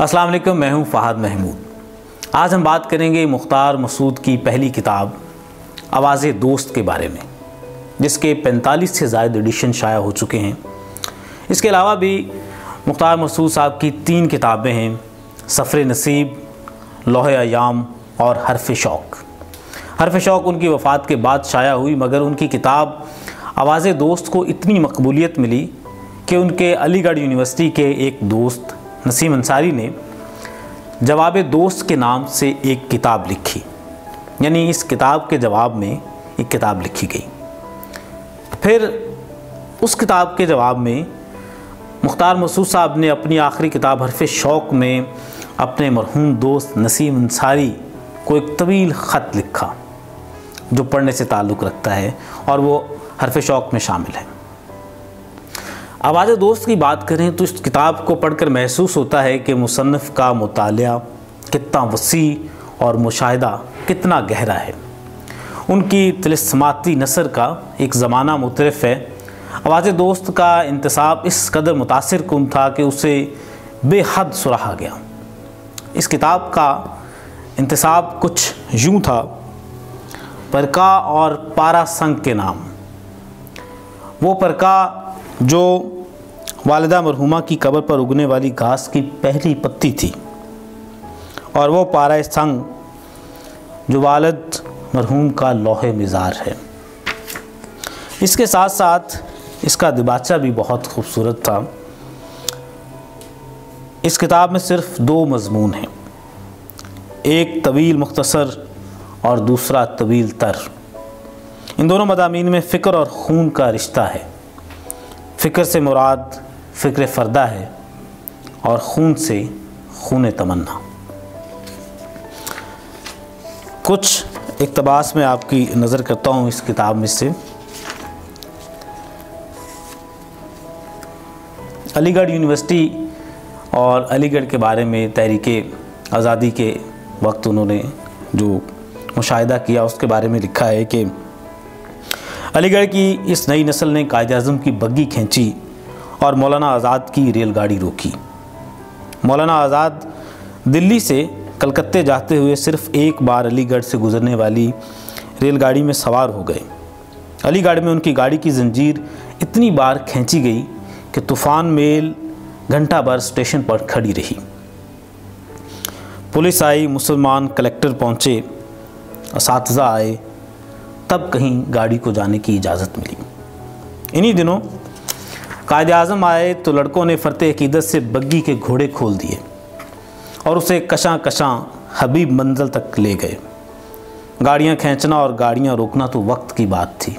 अस्सलाम वालेकुम, मैं हूं फ़हाद महमूद। आज हम बात करेंगे मुख्तार मसूद की पहली किताब आवाज़े दोस्त के बारे में, जिसके 45 से ज़ायद एडिशन शाया हो चुके हैं। इसके अलावा भी मुख्तार मसूद साहब की 3 किताबें हैं, सफ़र नसीब, लौहे अयाम और हर्फ़ शौक़। हर्फ़ शौक़ उनकी वफ़ात के बाद शाया हुई, मगर उनकी किताब आवाज़े दोस्त को इतनी मकबूलियत मिली कि उनके अलीगढ़ यूनिवर्सिटी के एक दोस्त नसीम अंसारी ने जवाब दोस्त के नाम से एक किताब लिखी, यानी इस किताब के जवाब में एक किताब लिखी गई। फिर उस किताब के जवाब में मुख्तार मसूद साहब ने अपनी आखिरी किताब हर्फ़ शौक़ में अपने मरहूम दोस्त नसीम अंसारी को एक तवील ख़त लिखा जो पढ़ने से ताल्लुक़ रखता है, और वो हर्फ़ शौक़ में शामिल है। आवाज़े दोस्त की बात करें तो इस किताब को पढ़कर महसूस होता है कि मुसन्निफ़ का मुतालिया कितना वसी और मुशाहिदा कितना गहरा है। उनकी तिलिस्माती नसर का एक ज़माना मुतरफ़ है। आवाज़े दोस्त का इंतसाब इस कदर मुतासिर कुन था कि उसे बेहद सराहा गया। इस किताब का इंतसाब कुछ यूँ था: परका और पारा संग के नाम। वो परका जो वालिदा मरहुमा की कब्र पर उगने वाली घास की पहली पत्ती थी, और वो पारा संग जो वालिद मरहूम का लौहे मिज़ार है। इसके साथ साथ इसका दिबाचा भी बहुत खूबसूरत था। इस किताब में सिर्फ 2 मज़मून हैं, एक तवील मुख्तसर और दूसरा तवील तर। इन दोनों मज़ामीन में फ़िक्र और खून का रिश्ता है। फ़िक्र से मुराद फ़िक्र फ़र्दा है और खून से खून तमन्ना। कुछ इक़्तिबास में आपकी नज़र करता हूँ इस किताब में से। अलीगढ़ यूनिवर्सिटी और अलीगढ़ के बारे में तहरीके आज़ादी के वक्त उन्होंने जो मुशाहिदा किया उसके बारे में लिखा है कि अलीगढ़ की इस नई नस्ल ने कायद-ए-आज़म की बग्गी खींची और मौलाना आज़ाद की रेलगाड़ी रोकी। मौलाना आज़ाद दिल्ली से कलकत्ते जाते हुए सिर्फ़ एक बार अलीगढ़ से गुज़रने वाली रेलगाड़ी में सवार हो गए। अलीगढ़ में उनकी गाड़ी की जंजीर इतनी बार खींची गई कि तूफ़ान मेल घंटा भर स्टेशन पर खड़ी रही। पुलिस आई, मुसलमान कलेक्टर पहुँचे, असातिज़ा आए, तब कहीं गाड़ी को जाने की इजाज़त मिली। इन्हीं दिनों कायद-ए-आज़म आए तो लड़कों ने फ़र्ते अक़ीदत से बग्गी के घोड़े खोल दिए और उसे कशां कशां हबीब मंजिल तक ले गए। गाड़ियां खींचना और गाड़ियां रोकना तो वक्त की बात थी।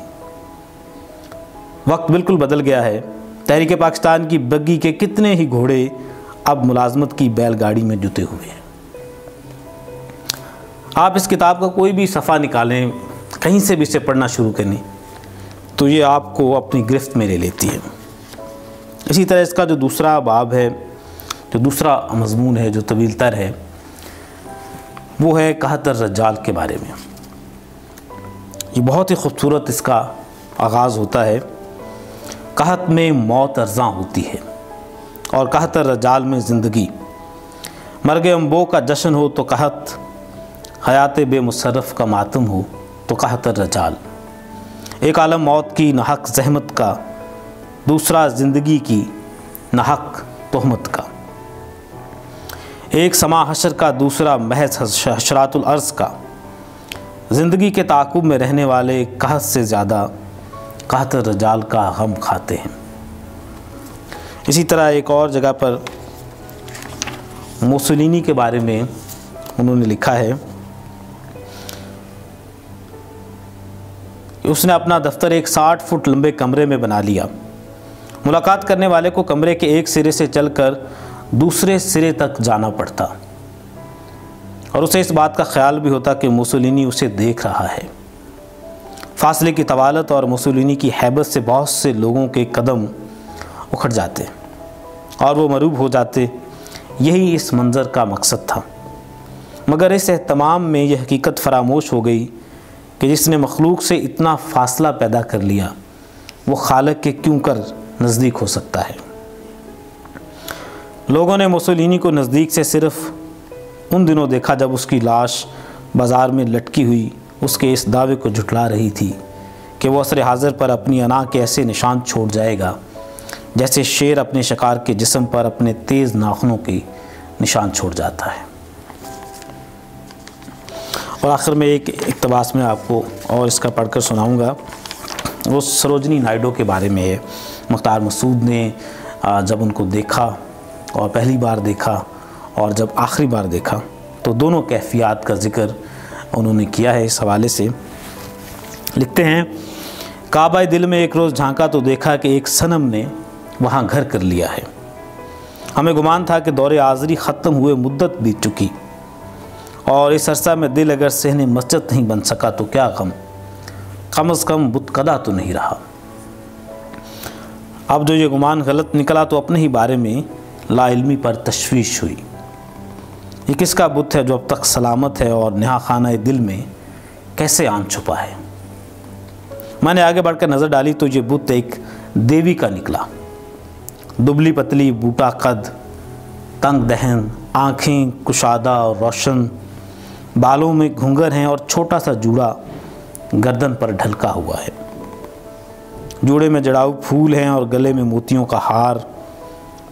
वक्त बिल्कुल बदल गया है। तहरीक पाकिस्तान की बग्गी के कितने ही घोड़े अब मुलाजमत की बैलगाड़ी में जुटे हुए हैं। आप इस किताब का कोई भी सफ़ा निकालें, कहीं से भी इसे पढ़ना शुरू करें तो ये आपको अपनी गिरफ्त में ले लेती है। इसी तरह इसका जो दूसरा बाब है, जो दूसरा मज़मून है, जो तवील तर है, वो है कहतर रज्जाल के बारे में। ये बहुत ही खूबसूरत इसका आगाज़ होता है। कहत में मौत अर्ज़ां होती है और कहतर रज्जाल में ज़िंदगी। मर्ग अम्बो का जश्न हो तो कहत, हयात बेमुशर्रफ का मातम हो तो कहतर रज्जाल। एक आलम मौत की नाहक ज़हमत का, दूसरा ज़िंदगी की नाहक तोहमत का। एक समा हशर का, दूसरा महज हशरातुल अर्ज़ का। ज़िंदगी के ताक़ुब में रहने वाले कहत से ज़्यादा कहतर रज्जाल का गम खाते हैं। इसी तरह एक और जगह पर मुसोलिनी के बारे में उन्होंने लिखा है, उसने अपना दफ्तर एक 60 फुट लंबे कमरे में बना लिया। मुलाकात करने वाले को कमरे के एक सिरे से चलकर दूसरे सिरे तक जाना पड़ता और उसे इस बात का ख्याल भी होता कि मुसोलिनी उसे देख रहा है। फासले की तवालत और मुसोलिनी की हैबत से बहुत से लोगों के कदम उखड़ जाते और वो मरूब हो जाते। यही इस मंज़र का मकसद था, मगर इस एहतमाम में यह हकीकत फरामोश हो गई कि जिसने मखलूक से इतना फ़ासला पैदा कर लिया वो खालिक के क्यों कर नज़दीक हो सकता है। लोगों ने मुसोलिनी को नज़दीक से सिर्फ उन दिनों देखा जब उसकी लाश बाज़ार में लटकी हुई उसके इस दावे को झुठला रही थी कि वो असर हाज़िर पर अपनी अना के ऐसे निशान छोड़ जाएगा जैसे शेर अपने शिकार के जिस्म पर अपने तेज़ नाखूनों के निशान छोड़ जाता है। और आखिर में एक इक़्तिबास में आपको और इसका पढ़कर सुनाऊंगा। वो सरोजनी नायडू के बारे में है। मुख्तार मसूद ने जब उनको देखा और पहली बार देखा और जब आखिरी बार देखा तो दोनों कैफियत का ज़िक्र उन्होंने किया है। इस हवाले से लिखते हैं, काबा दिल में एक रोज़ झांका तो देखा कि एक सनम ने वहाँ घर कर लिया है। हमें गुमान था कि दौरे आज़री ख़त्म हुए मुद्दत बीत चुकी और इस अरसा में दिल अगर सहने मस्जिद नहीं बन सका तो क्या गम, कम अज़ कम बुतकदा तो नहीं रहा। अब जो ये गुमान गलत निकला तो अपने ही बारे में लाइल्मी पर तशवीश हुई। ये किसका बुत है जो अब तक सलामत है और नेहा खाना दिल में कैसे आन छुपा है। मैंने आगे बढ़कर नज़र डाली तो ये बुत एक देवी का निकला। दुबली पतली, बूटा कद, तंग दहन, आँखें कुशादा और रोशन, बालों में घुंघर हैं और छोटा सा जूड़ा गर्दन पर ढलका हुआ है। जूड़े में जड़ाऊ फूल हैं और गले में मोतियों का हार।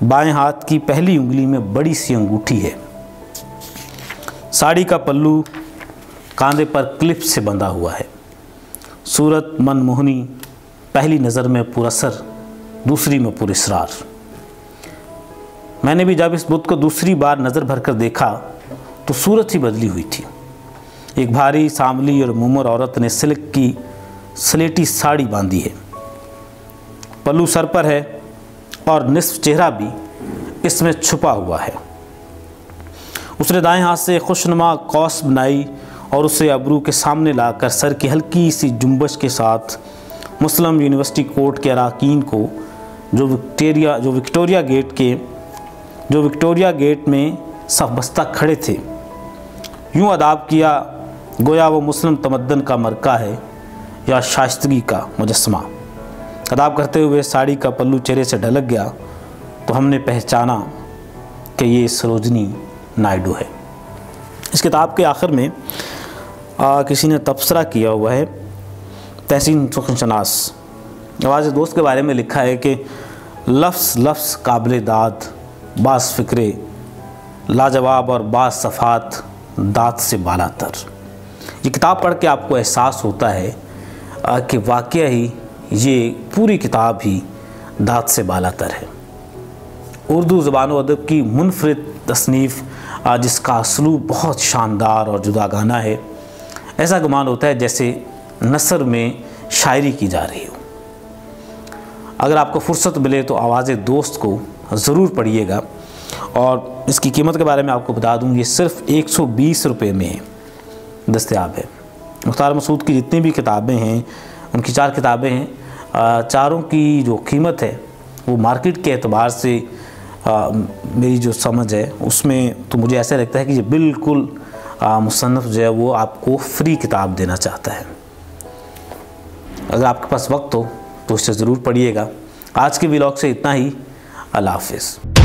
बाएं हाथ की पहली उंगली में बड़ी सी अंगूठी है। साड़ी का पल्लू कांधे पर क्लिप से बंधा हुआ है। सूरत मनमोहनी, पहली नज़र में पुरअसर, दूसरी में पुरइसरार। मैंने भी जब इस बुत को दूसरी बार नज़र भरकर देखा तो सूरत ही बदली हुई थी। एक भारी सांवली और मुमर औरत ने सिल्क की स्लेटी साड़ी बांधी है। पल्लू सर पर है और निस्फ चेहरा भी इसमें छुपा हुआ है। उसने दाएं हाथ से खुशनुमा कौस बनाई और उसे अबरू के सामने लाकर सर की हल्की सी जुम्बश के साथ मुस्लिम यूनिवर्सिटी कोर्ट के अराकीन को जो विक्टोरिया गेट में सफबस्ता खड़े थे यूँ अदाब किया गोया वो मुस्लिम तमद्दन का मरका है या शाइस्तगी का मुजस्समा। अदाब करते हुए साड़ी का पल्लू चेहरे से ढलक गया तो हमने पहचाना कि ये सरोजनी नायडू है। इस किताब के आखिर में किसी ने तबसरा किया हुआ है। तहसीन सुखनशनास आवाज़ दोस्त के बारे में लिखा है कि लफ्ज़ काबिल दाद, बास फ़िक्रे लाजवाब और बास सफ़ात दाद से बालातर। ये किताब पढ़ के आपको एहसास होता है कि वाकई ही ये पूरी किताब ही दाद से बालातर है। उर्दू ज़बान व अदब की मुनफरिद तसनीफ़ जिसका असलूब बहुत शानदार और जुदागाना है। ऐसा गुमान होता है जैसे नसर में शायरी की जा रही हो। अगर आपको फ़ुर्सत मिले तो आवाज़ दोस्त को ज़रूर पढ़िएगा। और इसकी कीमत के बारे में आपको बता दूँ, ये सिर्फ़ 120 रुपये में दस्तयाब है। मुख्तार मसूद की जितनी भी किताबें हैं, उनकी 4 किताबें हैं, चारों की जो कीमत है वो मार्केट के एतबार से मेरी जो समझ है उसमें तो मुझे ऐसा लगता है कि ये बिल्कुल मुसन्नफ़ जो है वो आपको फ्री किताब देना चाहता है। अगर आपके पास वक्त हो तो इसे ज़रूर पढ़िएगा। आज के व्लॉग से इतना ही। अल्लाह हाफ़िज़।